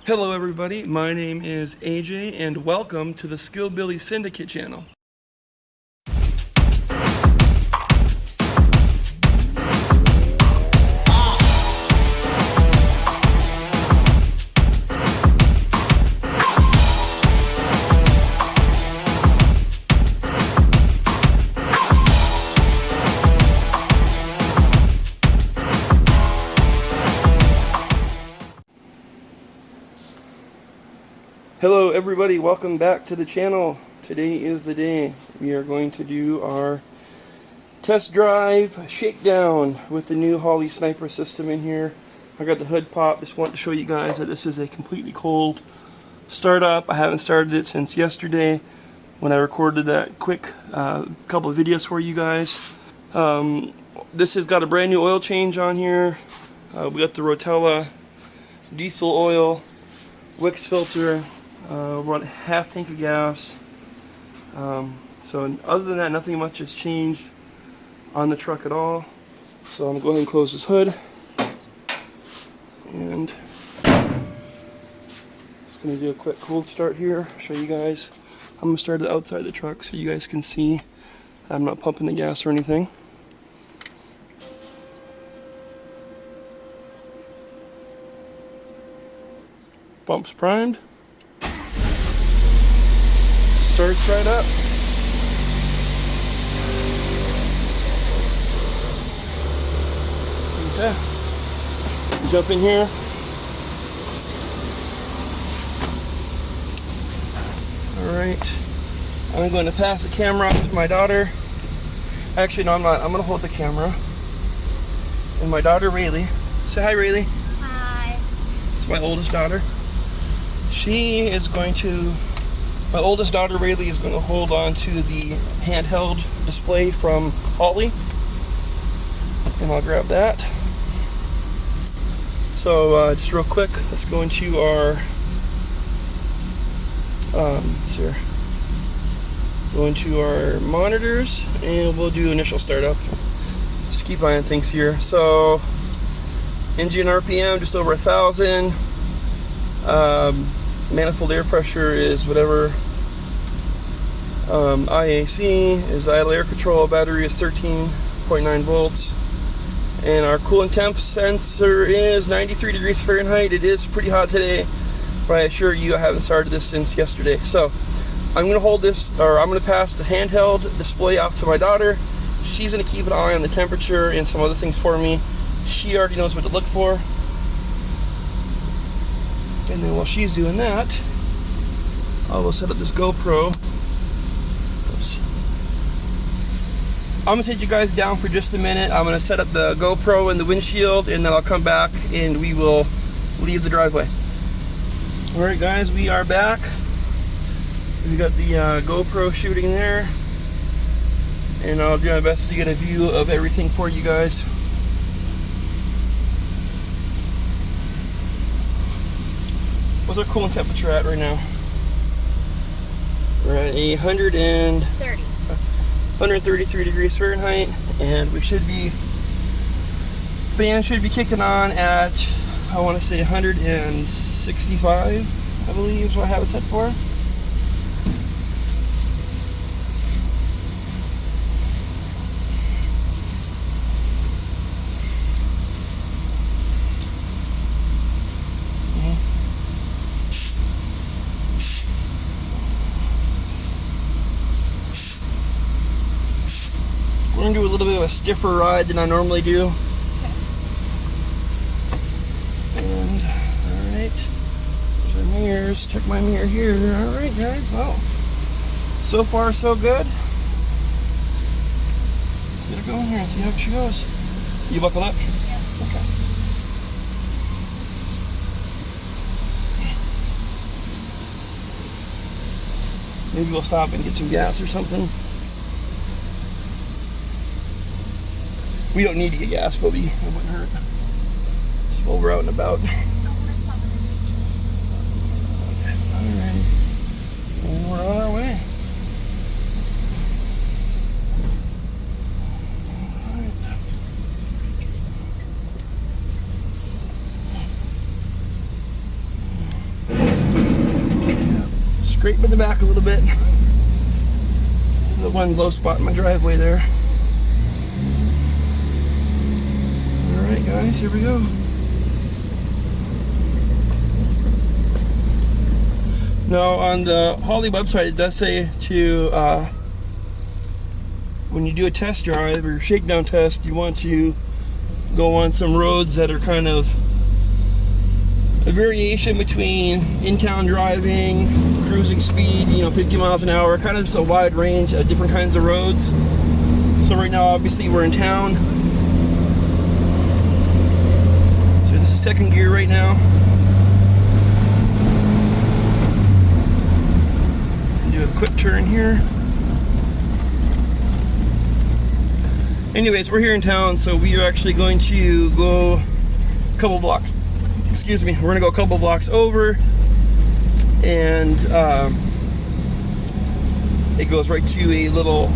Hello everybody, my name is AJ and welcome to the Skillbilly Syndicate channel. Hello everybody, welcome back to the channel. Today is the day we are going to do our test drive shakedown with the new Holley sniper system in here. I got the hood pop. Just want to show you guys that this is a completely cold startup. I haven't started it since yesterday when I recorded that quick couple of videos for you guys. This has got a brand new oil change on here. We got the Rotella diesel oil, Wix filter, run half tank of gas. So other than that, nothing much has changed on the truck at all. So I'm going to go ahead and close this hood. And just going to do a quick cold start here, show you guys. I'm going to start it outside the truck so you guys can see I'm not pumping the gas or anything. Bumps primed. Starts right up. Okay. Jump in here. Alright. I'm going to pass the camera off to my daughter. Actually, no, I'm not. I'm going to hold the camera. And my daughter, Rayleigh. Say hi, Rayleigh. Hi. It's my oldest daughter. My oldest daughter, Rayleigh, is going to hold on to the handheld display from Holley. And I'll grab that. So, just real quick, let's go into our, go into our monitors, and we'll do initial startup. Just keep eyeing things here. So, engine RPM, just over 1,000. Manifold air pressure is whatever. IAC is idle air control. Battery is 13.9 volts. And our coolant temp sensor is 93 degrees Fahrenheit. It is pretty hot today, but I assure you I haven't started this since yesterday. So I'm going to hold this, or I'm going to pass the handheld display off to my daughter. She's going to keep an eye on the temperature and some other things for me. She already knows what to look for. And then while she's doing that, I will set up this GoPro. Oops. I'm going to take you guys down for just a minute. I'm going to set up the GoPro in the windshield, and then I'll come back and we will leave the driveway. Alright guys, we are back. We got the GoPro shooting there. And I'll do my best to get a view of everything for you guys. What's our coolant temperature at right now? We're at 133 degrees Fahrenheit, and we should be, fan should be kicking on at, I want to say 165, I believe is what I have it set for. We're going to do a little bit of a stiffer ride than I normally do. Okay. And, alright. There's our mirrors. Check my mirror here. Alright guys, well, so far so good. Let's get her going here and see how she goes. You buckle up? Yeah. Okay. Maybe we'll stop and get some gas or something. We don't need to get gas, but it wouldn't hurt. Just while we're out and about. Okay, alright. And we're on our way. Alright. scrape in the back a little bit. There's the one low spot in my driveway there. Alright guys, here we go. Now on the Holley website it does say to when you do a test drive or shakedown test, you want to go on some roads that are kind of a variation between in-town driving, cruising speed, 50 miles an hour, kind of just a wide range of different kinds of roads. So right now obviously we're in town. So this is second gear right now. Do a quick turn here. Anyways, we're here in town, so we are actually going to go a couple blocks. Excuse me, we're gonna go a couple blocks over, and it goes right to a little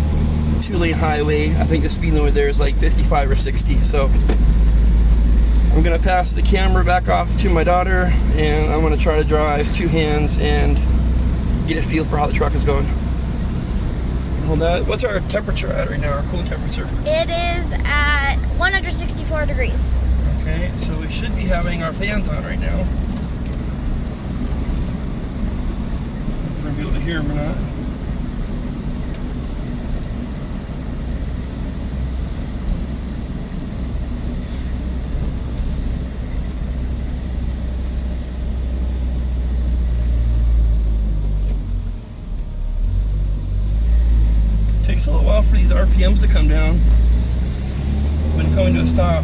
2-lane highway. I think the speed limit there is like 55 or 60. So I'm gonna pass the camera back off to my daughter, and I'm gonna try to drive two hands and get a feel for how the truck is going. Hold that. What's our temperature at right now? Our cooling temperature? It is at 164 degrees. Okay, so we should be having our fans on right now. We're gonna be able to hear them or not. Takes a little while for these RPMs to come down when coming to a stop.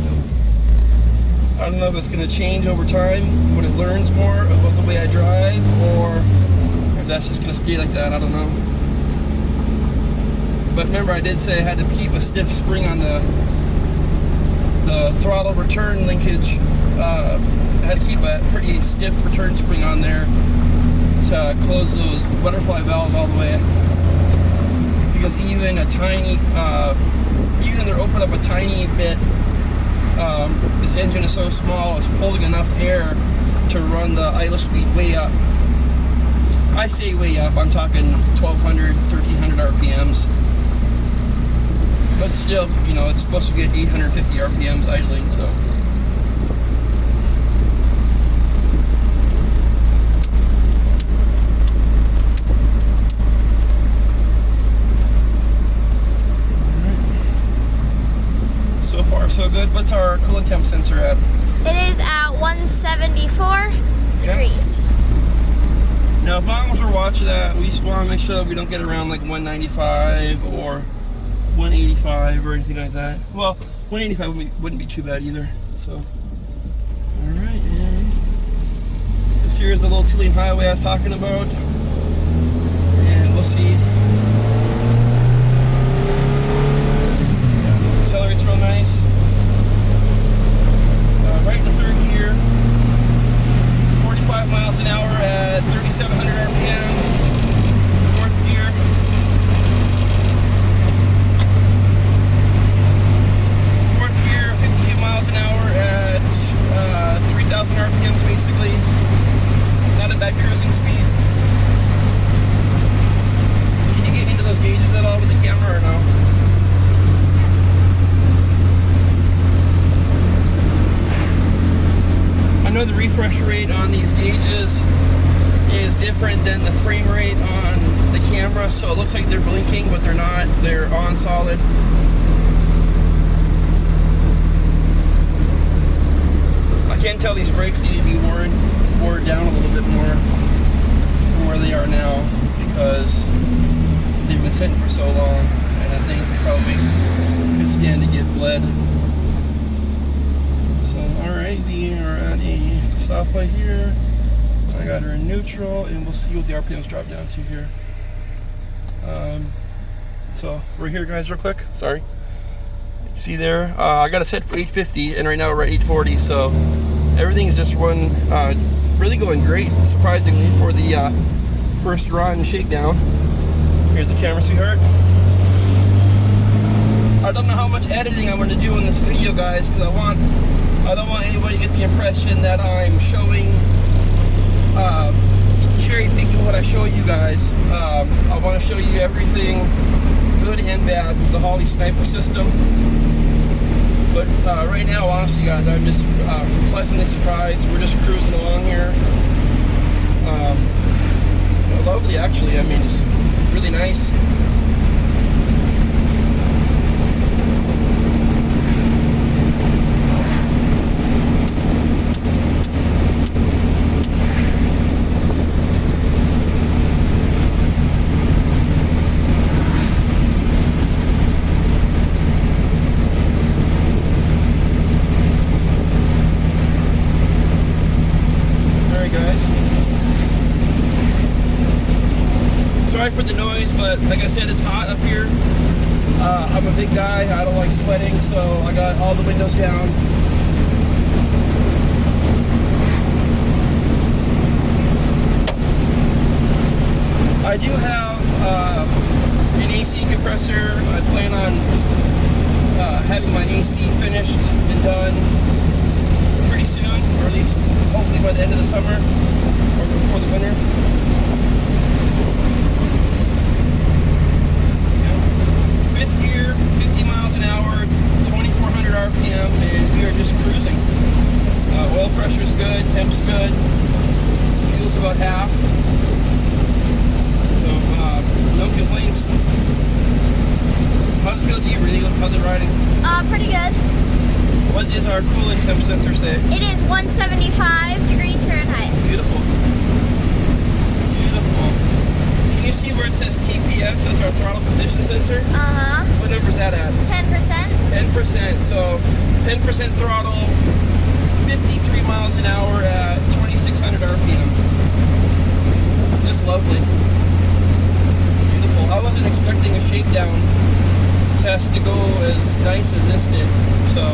I don't know if it's going to change over time when it learns more about the way I drive, or if that's just going to stay like that. I don't know. But remember, I did say I had to keep a stiff spring on the throttle return linkage. I had to keep a pretty stiff return spring on there to close those butterfly valves all the way. Because even a tiny, even if they're open up a tiny bit, this engine is so small, it's pulling enough air to run the idle speed way up. I say way up, I'm talking 1200, 1300 RPMs. But still, it's supposed to get 850 RPMs idling, so. So far, so good. What's our coolant temp sensor at? It is at 174 degrees. Now, as long as we're watching that, we just want to make sure that we don't get around like 195 or 185 or anything like that. Well, 185 wouldn't be too bad either. So, all right. And this here is the little 2-lane highway I was talking about, and we'll see. Accelerates real nice. Right in the third gear. 45 miles an hour at 3,700 RPM. Fourth gear. Fourth gear, 52 miles an hour at 3,000 RPMs basically. Not a bad cruising speed. Can you get into those gauges at all with the camera or no? I know the refresh rate on these gauges is different than the frame rate on the camera, so it looks like they're blinking, but they're not. They're on solid. I can tell these brakes need to be worn down a little bit more from where they are now, because they've been sitting for so long, and I think they probably could stand to get bled. Alright, we are at a stoplight here. I got her in neutral, and we'll see what the RPMs drop down to here. So we're here, guys, real quick. Sorry. See there? I got it set for 850, and right now we're at 840. So everything's just really going great, surprisingly, for the first run shakedown. Here's the camera, sweetheart. I don't know how much editing I'm going to do in this video, guys, because I don't want anybody to get the impression that I'm showing, cherry picking what I I show you guys, I want to show you everything good and bad with the Holley sniper system. But right now, honestly, guys, I'm just pleasantly surprised. We're just cruising along here. Lovely, actually. I mean, it's really nice. Sorry for the noise, but like I said, it's hot up here. I'm a big guy, I don't like sweating, so I got all the windows down. I do have an AC compressor. I plan on having my AC finished and done pretty soon, or at least hopefully by the end of the summer or before the winter. Fifth gear, 50 miles an hour, 2,400 RPM, and we are just cruising. Oil pressure is good, temp's good, fuel's about half, so no complaints. How's it feel to you, really? How's it riding? Pretty good. What does our coolant temp sensor say? It is 175 degrees Fahrenheit. Beautiful. Beautiful. Can you see where it says TPS? That's our throttle position sensor. Uh-huh. What number is that at? 10%. 10%. So 10% throttle, 53 miles an hour at 2,600 RPM. That's lovely. Beautiful. I wasn't expecting a shakedown test to go as nice as this did. So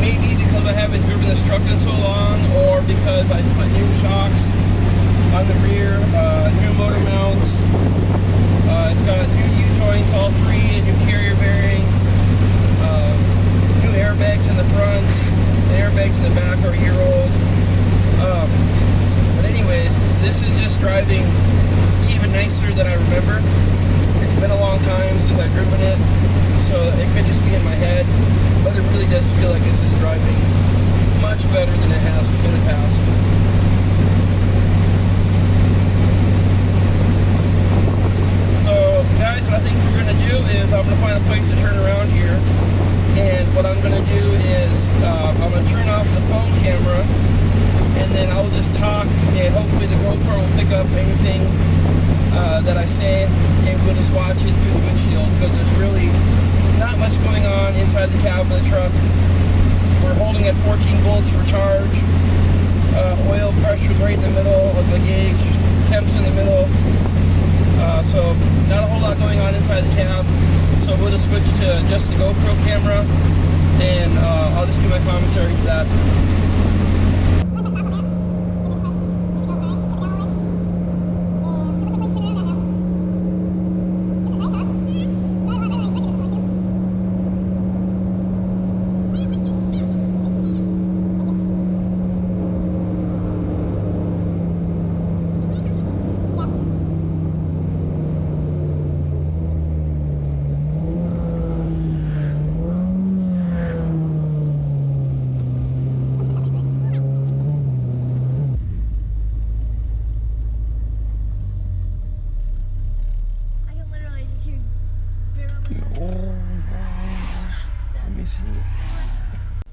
maybe because I haven't driven this truck in so long, or because I put new shocks on the rear, new motor mounts. It's got new U-joints, all three, a new carrier bearing, new airbags in the front. The airbags in the back are a year old. But anyways, this is just driving even nicer than I remember. It's been a long time since I've driven it, so it could just be in my head, but it really does feel like this is driving much better than it has in the past. So, guys, what I think we're going to do is I'm going to find a place to turn around here, and what I'm going to do is I'm going to turn off the phone camera, and then I'll just talk, and hopefully the GoPro will pick up anything that I say, and we'll just watch it through the windshield, because there's really not much going on inside the cab of the truck. We're holding at 14 volts for charge. Oil pressure's right in the middle of the gauge. Temp's in the middle. So not a whole lot going on inside the cab. So we'll just switch to just the GoPro camera, and I'll just do my commentary to that.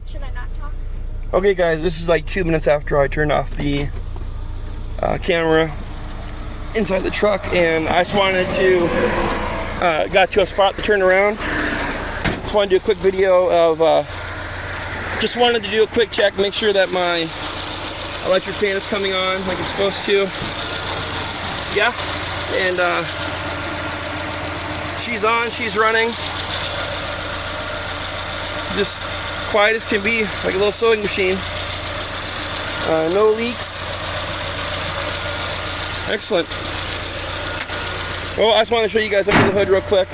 Should I not talk? Okay, guys, this is like 2 minutes after I turned off the camera inside the truck, and I just wanted to got to a spot to turn around. Just wanted to do a quick video of just wanted to do a quick check, make sure that my electric fan is coming on like it's supposed to. Yeah, and she's on, she's running, just quiet as can be, like a little sewing machine. No leaks. Excellent. Well, I just want to show you guys under the hood real quick.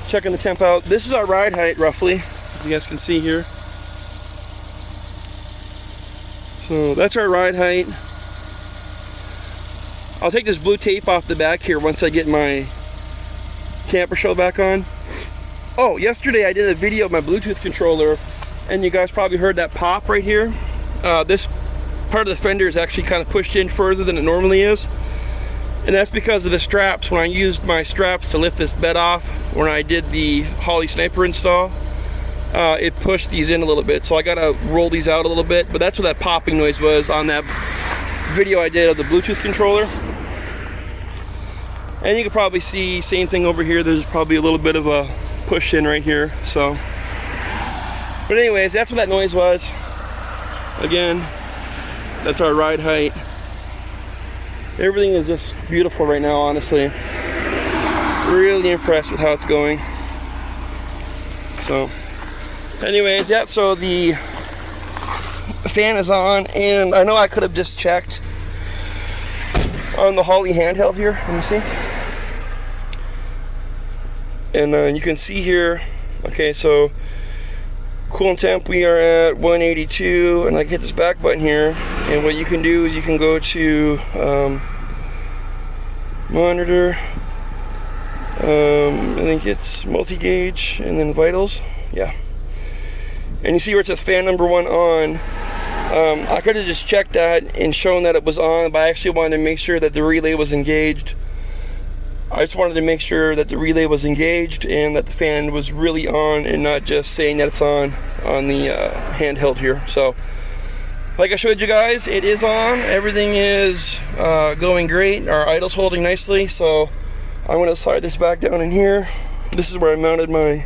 Checking the temp out. This is our ride height, roughly. You guys can see here. So So that's our ride height. I'll take this blue tape off the back here once I get my camper shell back on. Oh, yesterday I did a video of my Bluetooth controller, and you guys probably heard that pop right here. This part of the fender is actually kind of pushed in further than it normally is, and that's because of the straps. When I used my straps to lift this bed off when I did the Holley sniper install, it pushed these in a little bit, so I gotta roll these out a little bit. But that's what that popping noise was on that video I did of the Bluetooth controller. And you can probably see same thing over here. There's probably a little bit of a push in right here. So, but anyways, that's what that noise was. Again, that's our ride height. Everything is just beautiful right now, honestly. Really impressed with how it's going. So anyways, yep, so the fan is on, and I know I could have just checked on the Holley handheld here. Let me see. And you can see here, okay, so coolant temp, we are at 182, and I hit this back button here, and what you can do is you can go to monitor, I think it's multi-gauge, and then vitals, yeah. And you see where it says fan number 1 on. I could have just checked that and shown that it was on, but I actually wanted to make sure that the relay was engaged. I just wanted to make sure that the relay was engaged and that the fan was really on, and not just saying that it's on the handheld here. So, like I showed you guys, it is on. Everything is going great. Our idle's holding nicely. So I'm going to slide this back down in here. This is where I mounted my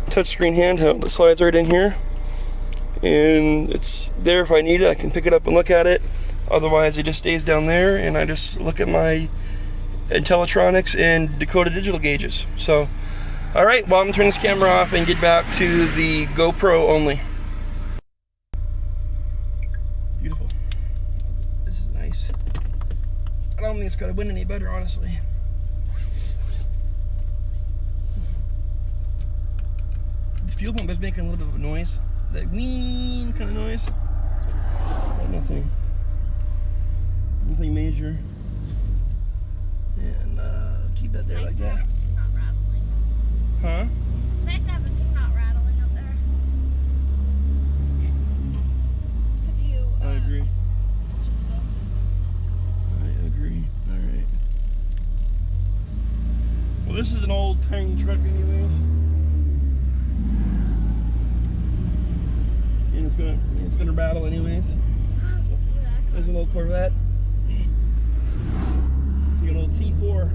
touchscreen handheld. It slides right in here, and it's there if I need it. I can pick it up and look at it. Otherwise, it just stays down there, and I just look at my Intellitronics and Dakota digital gauges. So, all right, well, I'm gonna turn this camera off and get back to the GoPro only. Beautiful. This is nice. I don't think it's gonna win any better, honestly. The fuel pump is making a little bit of a noise, that wheen kind of noise, but nothing major. And keep that there like that. Not rattling. Huh? It's nice to have a thing not rattling up there. Could you? I agree. I agree. All right. Well, this is an old tiny truck, anyways, and it's gonna rattle anyways. So, there's an old Corvette. It's like an old C4.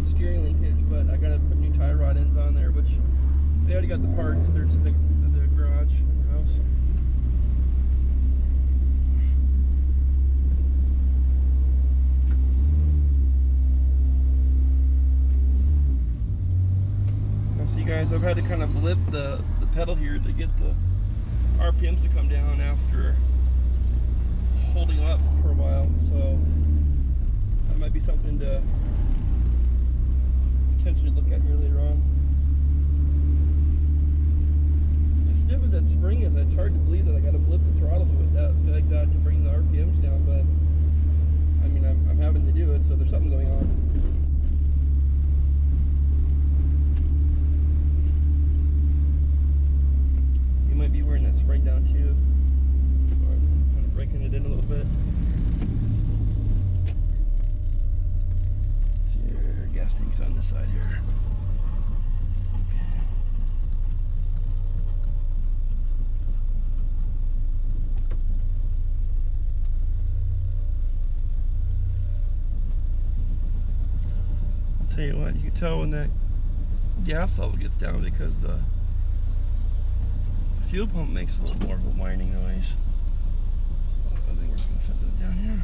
steering linkage, but I gotta put new tie rod ends on there, which they already got the parts. They're to the garage in the house. Now see guys, I've had to kind of blip the pedal here to get the RPMs to come down after holding up for a while, so that might be something to potentially look at here later on. As stiff as that spring is, it's hard to believe that I got to blip the throttle with that like that to bring the RPMs down, but I mean I'm having to do it, so there's something going on. You might be wearing that spring down too, so I'm kind of breaking it in a little bit. Gas tank's on this side here. Okay. I'll tell you what, you can tell when that gas level gets down because the fuel pump makes a little more of a whining noise. So I think we're just going to set this down here.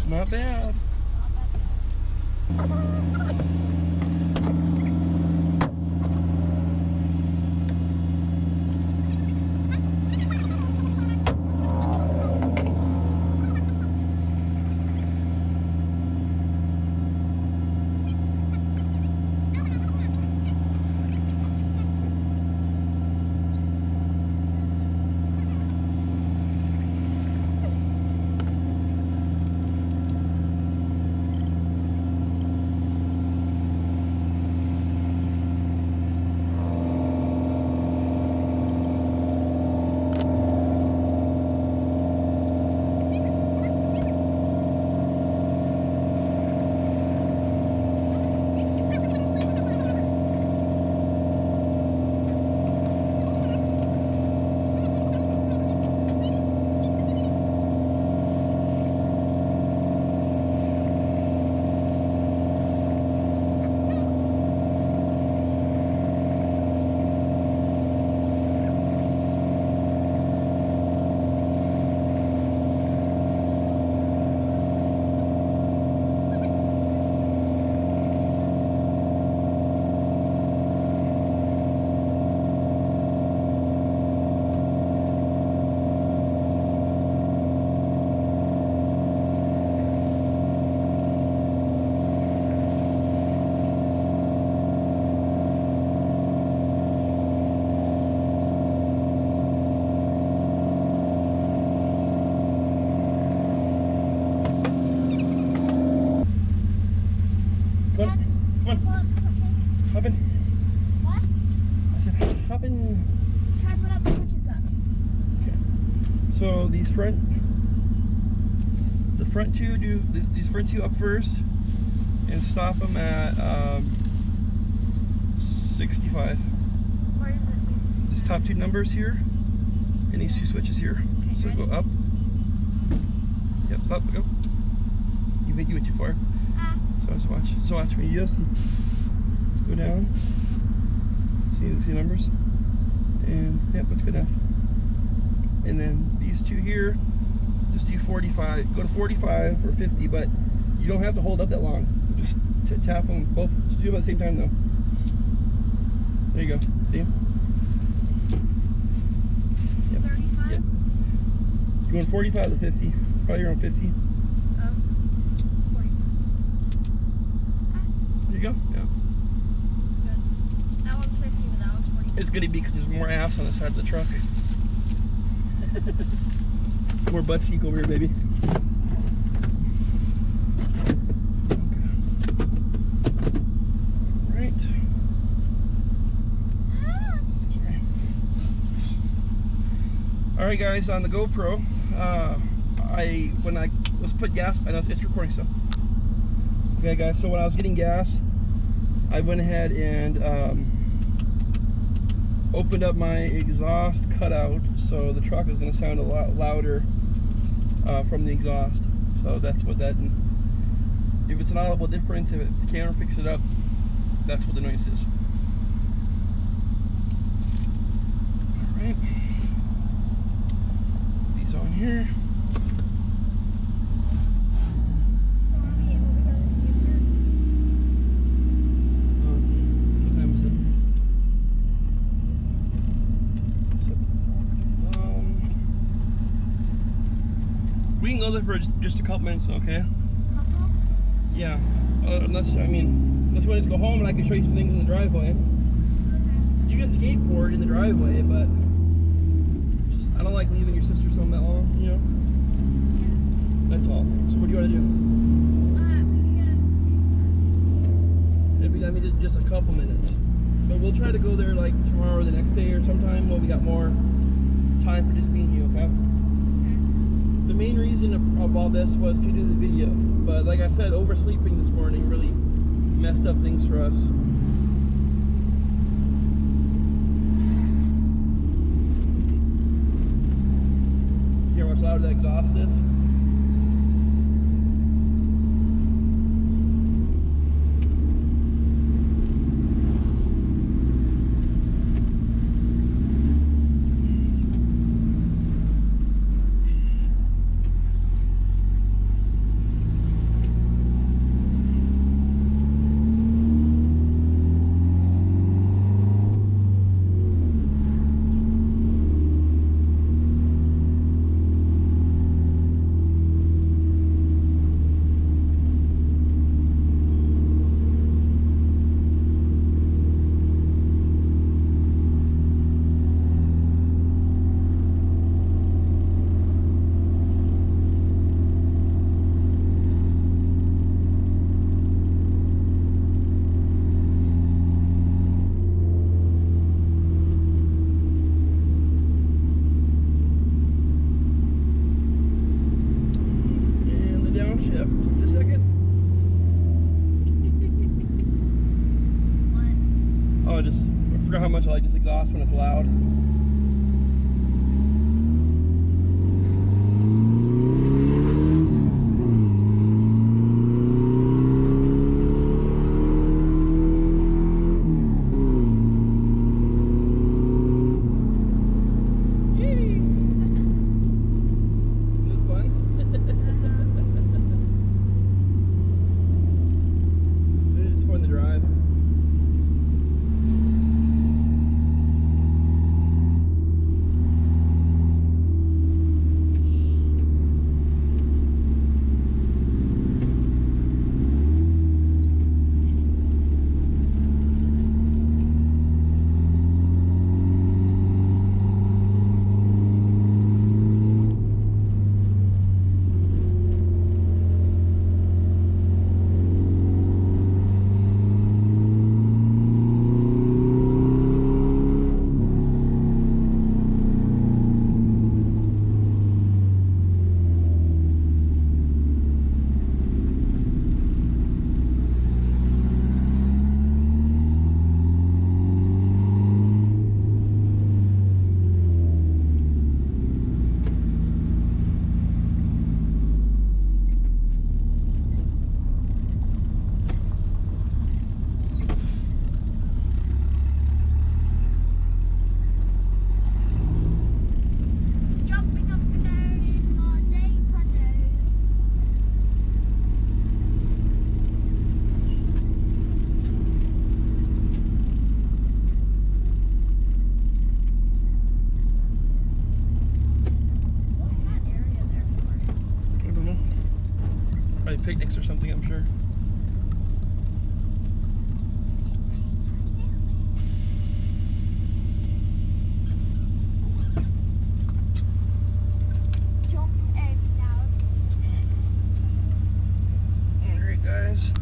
Not bad. So these front two up first and stop them at 65. Where does this say 65? These top two numbers here and these two switches here. Okay, so ready? Go up. Yep, stop, go. You went too far. So watch me. Let's go down. See numbers? And yep, that's good enough. And then these two here, just do 45. Go to 45 or 50, but you don't have to hold up that long. Just tap them both. Just do them at the same time though. There you go. See? Yep. 35? Yep. You're going 45 to 50. Probably around 50. 40. There you go. Yeah. That's good. That one's 50, but that one's 40. It's gonna be because there's more ass on the side of the truck. More butt cheek over here, baby. Right. Sorry. All right, guys. On the GoPro, when I was put gas, I know it's recording stuff. Okay, guys. So when I was getting gas, I went ahead and opened up my exhaust cutout, so the truck is going to sound a lot louder from the exhaust. So that's what that, if it's an audible difference, if the camera picks it up, that's what the noise is. Alright, these on here. So are we able to go to skate park? What time is it? We can go there for just a couple minutes, okay? Couple? Yeah, unless you want to go home and I can show you some things in the driveway. Okay. You can skateboard in the driveway, but I don't like leaving your sister's home that long, you know? Yeah. That's all. So what do you want to do? We can go to the skate park. Maybe just a couple minutes. But we'll try to go there like tomorrow or the next day or sometime when we got more time for just me and you, okay? Okay. The main reason of all this was to do the video. But like I said, oversleeping this morning really messed up things for us. Hear how much louder that exhaust is? How much I like this exhaust when it's loud. Yay! Isn't this fun? This is fun to drive. Picnics or something, I'm sure. Alright guys,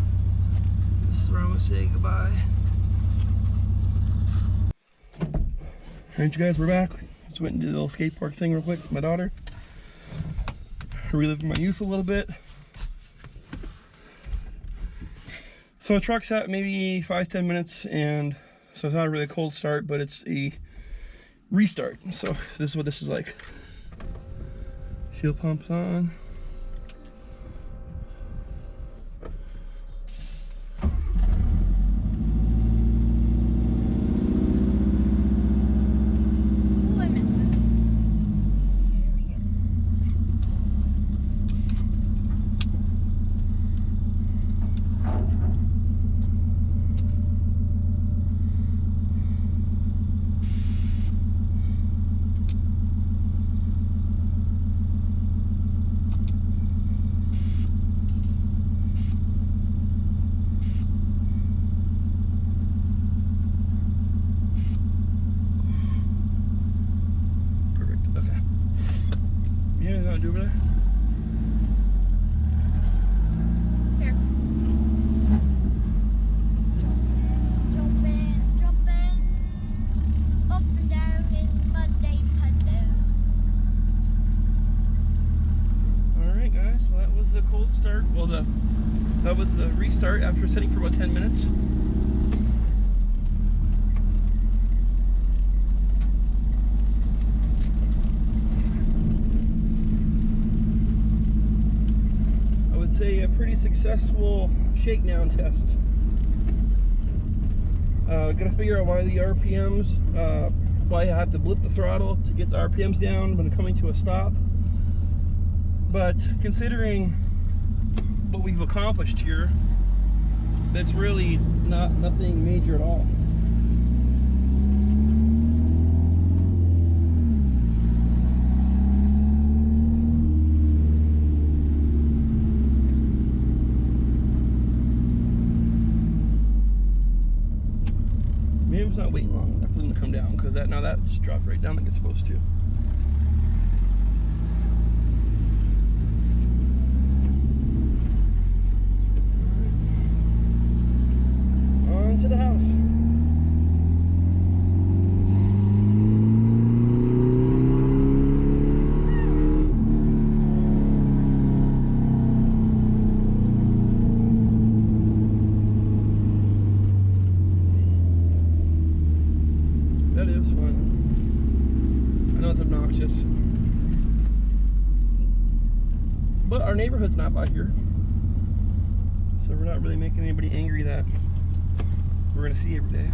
this is where I'm gonna say goodbye. Alright you guys, we're back. Just went and did a little skate park thing real quick with my daughter. Reliving my youth a little bit. So the truck's at maybe 5-10 minutes, and so it's not a really cold start, but it's a restart. So this is what this is like. Fuel pump's on. Ooh, I missed this. Here we go. Perfect. Okay. You have anything to do over there? Here. Jumping. Up and down in Monday puddles. Alright guys, well that was the cold start. Well that was the restart after setting for about 10 minutes. I would say a pretty successful shakedown test. Gotta figure out why the RPMs, why I have to blip the throttle to get the RPMs down when coming to a stop. But considering what we've accomplished here, that's really nothing major at all. Maybe it's not waiting long enough for them to come down, because now that just dropped right down like it's supposed to. On to the house. That is fun. I know it's obnoxious, but our neighborhood's not by here, so we're not really making anybody angry that we're gonna see every day.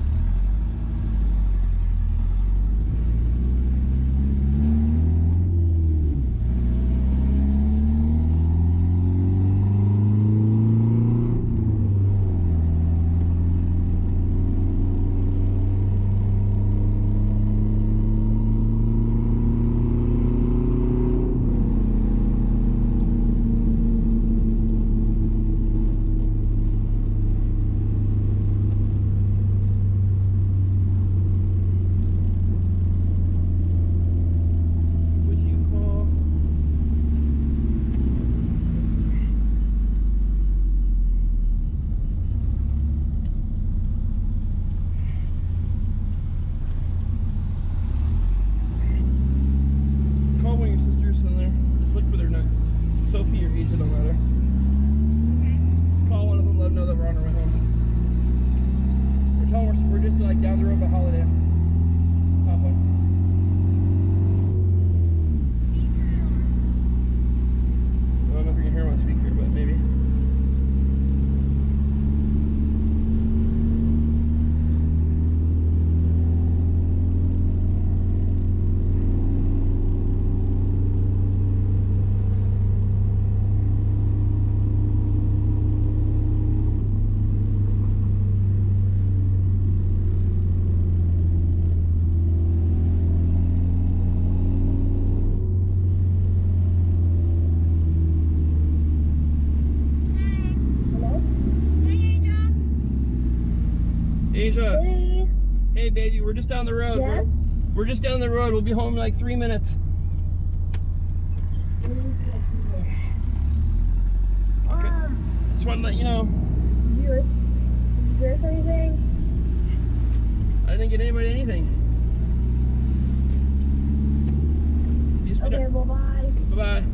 Sophie or Asia, don't matter. Okay. Just call one of them, let them know that we're on our way home. Or tell them we're just like down the road by Holiday. Pop one. Speaker I don't know if you can hear him on speaker, but maybe. Asia. Hey. Hey baby, we're just down the road. Yes? We're just down the road. We'll be home in like 3 minutes. Okay. Just wanted to let you know. Did you dress anything? I didn't get anybody anything. You just Okay, well, bye. Bye-bye.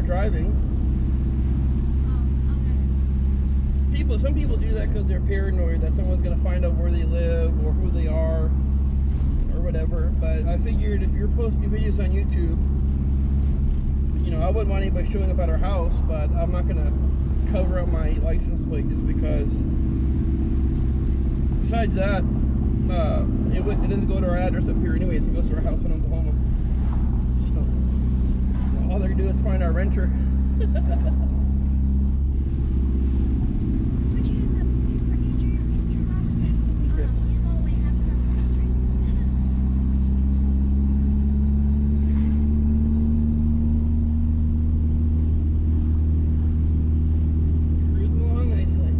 driving. Oh, okay. Some people do that because they're paranoid that someone's going to find out where they live or who they are or whatever. But I figured if you're posting videos on YouTube, you know, I wouldn't want anybody showing up at our house, but I'm not going to cover up my license plate just because. Besides that, it doesn't go to our address up here anyways. It goes to our house in Oklahoma. So all they're going to do is find our renter. Put your hands up for Adrian Robinson. Okay. He's all the way half across the country. Cruising along nicely.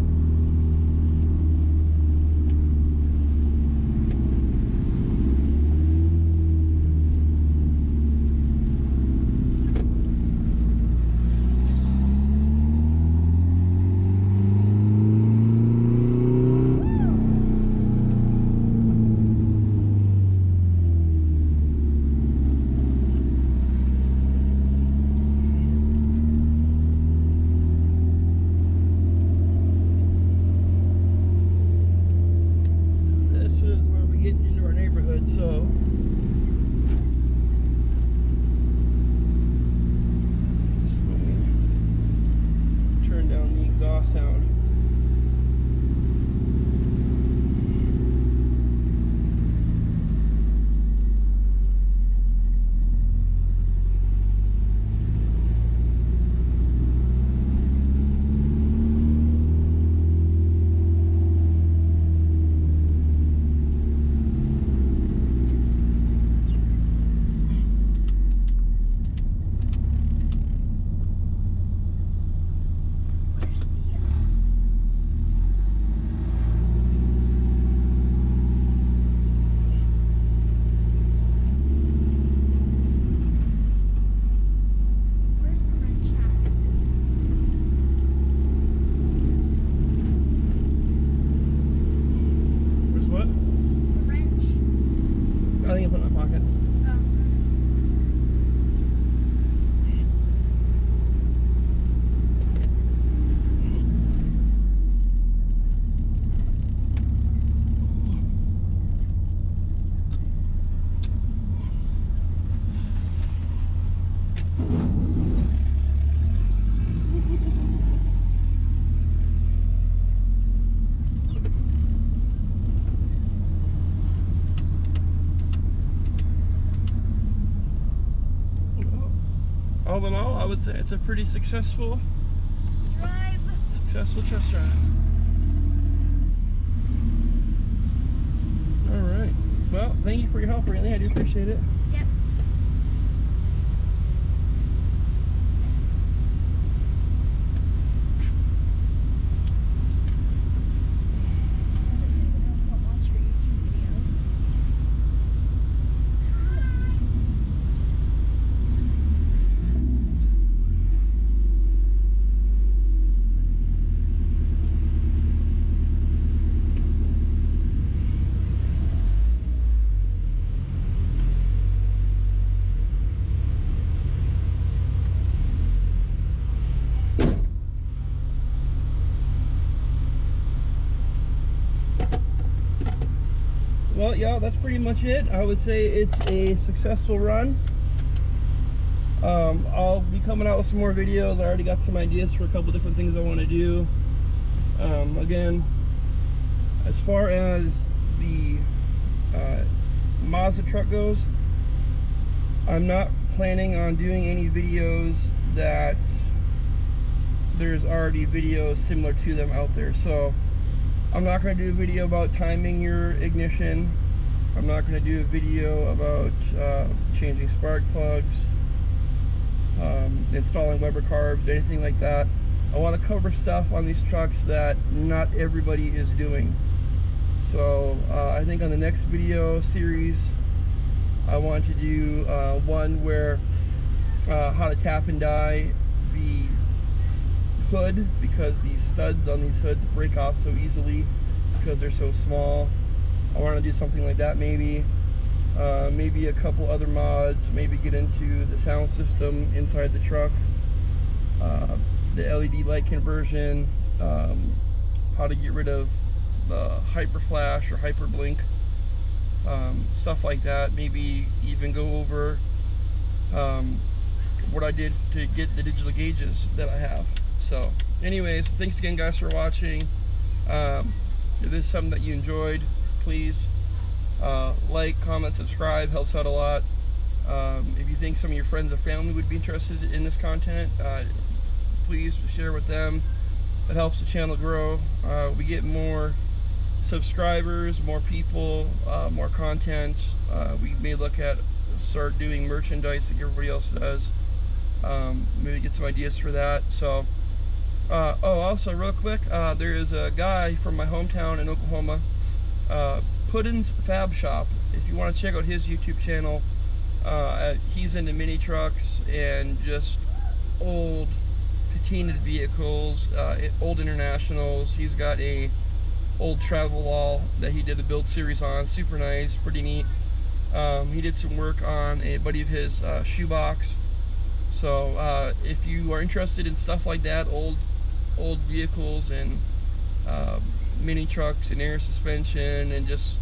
This is where we get into our neighborhood, so let me turn down the exhaust sound. Where's the where's the wrench at? Where's what? The wrench. I think I put it in my pocket. Oh. All in all, I would say it's a pretty successful Drive. test drive. All right. Well, thank you for your help, Randy. I do appreciate it. Yep. Don't watch your YouTube videos. Well, yeah, that's pretty much it. I would say it's a successful run. I'll be coming out with some more videos. I already got some ideas for a couple different things I want to do. Again, as far as the Mazda truck goes, I'm not planning on doing any videos that there's already videos similar to them out there. So I'm not going to do a video about timing your ignition. I'm not going to do a video about changing spark plugs, installing Weber carbs, anything like that. I want to cover stuff on these trucks that not everybody is doing. So I think on the next video series, I want to do one where how to tap and die the hood, because these studs on these hoods break off so easily because they're so small. I want to do something like that, maybe maybe a couple other mods, maybe get into the sound system inside the truck. the LED light conversion, how to get rid of the hyper flash or hyper blink, stuff like that. Maybe even go over what I did to get the digital gauges that I have. So anyways, thanks again guys for watching. If this is something that you enjoyed, please like, comment, subscribe, helps out a lot. If you think some of your friends or family would be interested in this content, please share with them. It helps the channel grow. We get more subscribers, more people, more content. We may look at start doing merchandise like everybody else does. Maybe get some ideas for that. So also real quick, there is a guy from my hometown in Oklahoma, Puddin's Fab Shop. If you want to check out his YouTube channel, he's into mini trucks and just old patinaed vehicles, old Internationals. He's got a old Travelall that he did a build series on, super nice, pretty neat. He did some work on a buddy of his shoebox. So if you are interested in stuff like that, old vehicles and mini trucks and air suspension and just,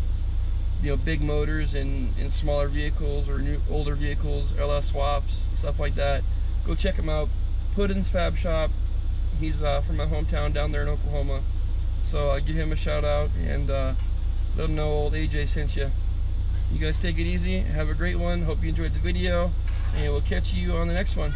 you know, big motors in smaller vehicles or older vehicles, LS swaps, stuff like that, go check him out. Puddin's Fab Shop. He's from my hometown down there in Oklahoma. So give him a shout out and let him know old AJ sent you. You guys take it easy. Have a great one. Hope you enjoyed the video, and we'll catch you on the next one.